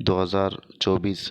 2024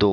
2،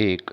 1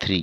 3،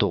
2،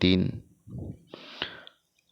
3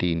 3،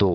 2،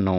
9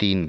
3،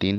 3،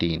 3۔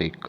1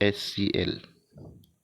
SCL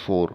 4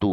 2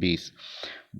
20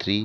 3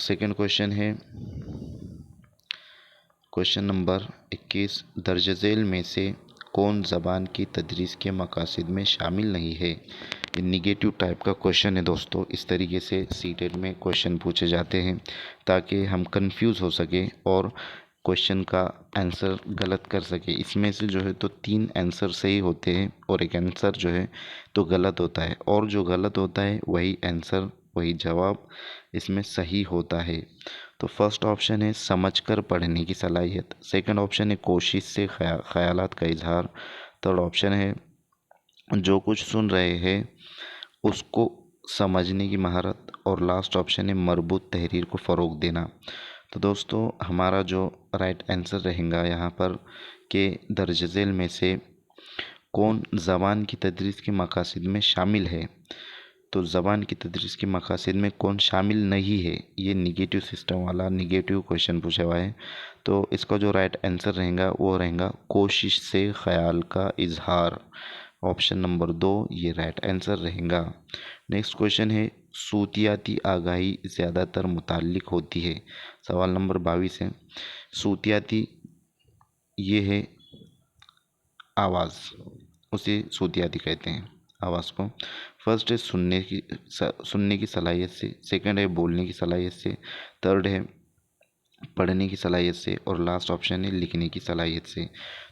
second question है question number 21, दर्ज झेल में से कौन ज़बान की तदरीस के मकासद में शामिल नहीं है। ये निगेटिव टाइप का क्वेश्चन है दोस्तों। इस तरीके से सीटेट में क्वेश्चन पूछे जाते हैं ताकि हम कंफ्यूज हो सके और क्वेश्चन का आंसर गलत कर सके। इसमें से जो है तो 3 आंसर सही होते हैं और एक आंसर जो है तो गलत होता है, और जो गलत होता है वही आंसर, वही जवाब इसमें सही होता है। तो फर्स्ट ऑप्शन है समझकर पढ़ने की सलाहियत, सेकंड ऑप्शन है कोशिश से ख़यालात का इजहार, थर्ड ऑप्शन है जो कुछ सुन रहे हैं उसको समझने की महारत, और लास्ट ऑप्शन है मरबूत तहरीर को फ़रोग़ देना। तो दोस्तों हमारा जो राइट आंसर रहेगा यहाँ पर कि दर्ज झेल में से कौन ज़बान की तदरीस के मकासद में शामिल है। तो ज़बान की तदरीस के मकासद में कौन शामिल नहीं है, ये निगेटिव सिस्टम वाला निगेटिव क्वेश्चन पूछा हुआ है। तो इसका जो राइट आंसर रहेगा वो रहेगा कोशिश से ख़याल का इजहार, ऑप्शन नंबर 2 ये राइट आंसर रहेगा। नेक्स्ट क्वेश्चन है सूतियाती आगाही ज़्यादातर मुताल्लिक होती है। सवाल नंबर 22 है सूतियाती, ये है आवाज़, उसे सूतियाती कहते हैं आवाज़ को। फर्स्ट है सुनने की सलाहियत से, सेकंड है बोलने की सलाहियत से, थर्ड है पढ़ने की सलाहियत से, और लास्ट ऑप्शन है लिखने की सलाहियत से।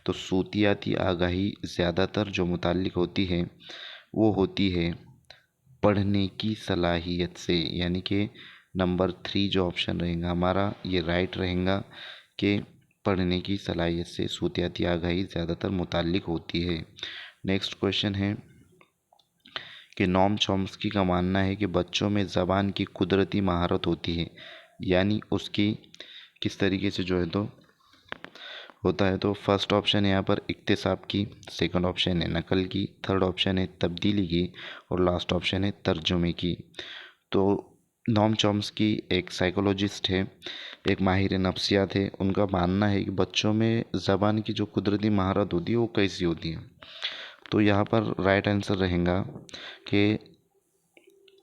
तो सूतियाती आगाही ज़्यादातर जो मुताल्लिक होती है वो होती है पढ़ने की सलाहियत से, यानी कि नंबर 3 जो ऑप्शन रहेगा हमारा ये राइट रहेगा कि पढ़ने की सलाहियत से सूतियाती आगाही ज़्यादातर मुताल्लिक होती है। नेक्स्ट क्वेश्चन है कि नोम चॉम्स्की का मानना है कि बच्चों में ज़बान की कुदरती महारत होती है, यानी उसकी किस तरीके से जो है तो होता है। तो फर्स्ट ऑप्शन है यहाँ पर इक्तिसाब की, सेकंड ऑप्शन है नकल की, थर्ड ऑप्शन है तब्दीली की, और लास्ट ऑप्शन है तर्जुमे की। तो नोम चॉम्स्की एक साइकोलॉजिस्ट है, एक माहिर नफ्सियात है। उनका मानना है कि बच्चों में ज़बान की जो कुदरती महारत होती है वो कैसी होती है। तो यहाँ पर राइट आंसर रहेगा कि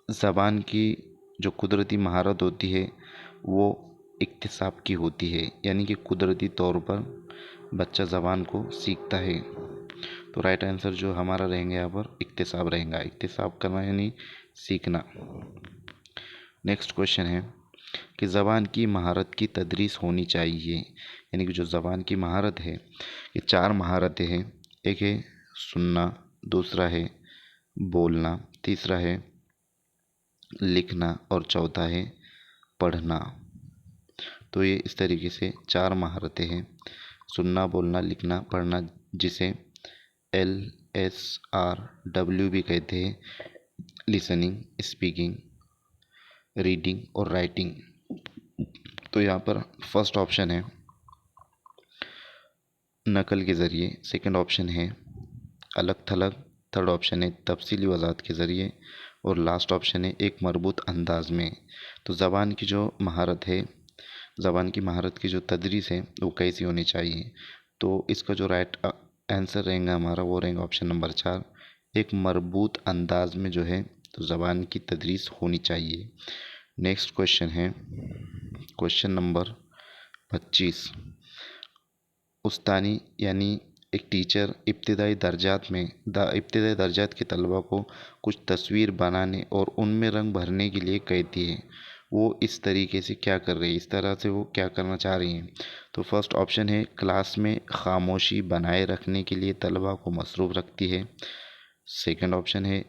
ज़बान की जो कुदरती महारत होती है वो इक्तिसाब की होती है, यानी कि कुदरती तौर पर बच्चा ज़बान को सीखता है। तो राइट आंसर जो हमारा रहेंगे यहाँ पर इक्तिसाब रहेगा, इक्तिसाब करना यानी सीखना। नेक्स्ट क्वेश्चन है कि ज़बान की महारत की तदरीस होनी चाहिए, यानी कि जो ज़बान की महारत है ये 4 महारतें हैं। एक है सुनना, दूसरा है बोलना, तीसरा है लिखना, और चौथा है पढ़ना। तो ये इस तरीके से 4 महारतें हैं, सुनना, बोलना, लिखना, पढ़ना, जिसे LSRW भी कहते हैं, लिसनिंग, स्पीकिंग, रीडिंग और राइटिंग। तो यहाँ पर फर्स्ट ऑप्शन है नकल के ज़रिए, सेकंड ऑप्शन है अलग थलग, थर्ड ऑप्शन है तफसीली वज़ाहत के ज़रिए, और लास्ट ऑप्शन है एक मरबूत अंदाज में। तो ज़बान की जो महारत है, ज़बान की महारत की जो तदरीस है वो कैसी होनी चाहिए। तो इसका जो राइट आंसर रहेगा हमारा वो रहेगा ऑप्शन नंबर 4, एक मरबूत अंदाज में जो है तो ज़बान की तदरीस होनी चाहिए। नेक्स्ट क्वेश्चन है क्वेश्चन नंबर 25, उस्तानी यानी एक टीचर इब्तिदाई दर्जात के तलबा को कुछ तस्वीर बनाने और उनमें रंग भरने के लिए कहती है, वो इस तरीके से क्या कर रही है, इस तरह से वो क्या करना चाह रही हैं। तो फर्स्ट ऑप्शन है क्लास में खामोशी बनाए रखने के लिए तलबा को मसरूफ़ रखती है, सेकंड ऑप्शन है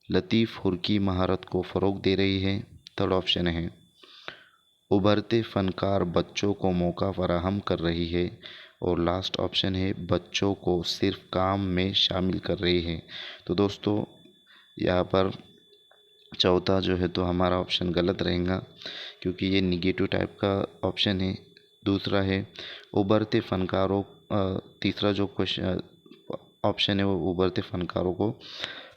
लतीफ़ हुर्की महारत को फ़रोग़ दे रही है, थर्ड ऑप्शन है उभरते फ़नकार बच्चों को मौका फराहम कर रही है, और लास्ट ऑप्शन है बच्चों को सिर्फ काम में शामिल कर रही है। तो दोस्तों यहाँ पर चौथा जो है तो हमारा ऑप्शन गलत रहेगा, क्योंकि ये निगेटिव टाइप का ऑप्शन है। दूसरा है उभरते फ़नकारों, तीसरा जो क्वेश्चन ऑप्शन है वो उभरते फ़नकारों को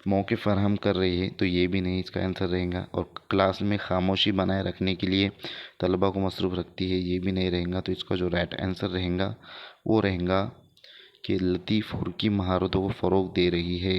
मौके फराहम कर रही है, तो ये भी नहीं इसका आंसर रहेगा। और क्लास में खामोशी बनाए रखने के लिए तलबा को मसरूफ़ रखती है, ये भी नहीं रहेगा। तो इसका जो राइट आंसर रहेगा वो रहेगा कि लतीफ़ हुर्की महारतों को फ़रोग़ दे रही है।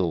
2،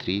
3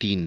3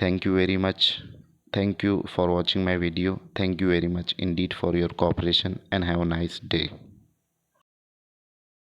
Thank you very much. Thank you for watching my video. Thank you very much indeed for your cooperation and have a nice day.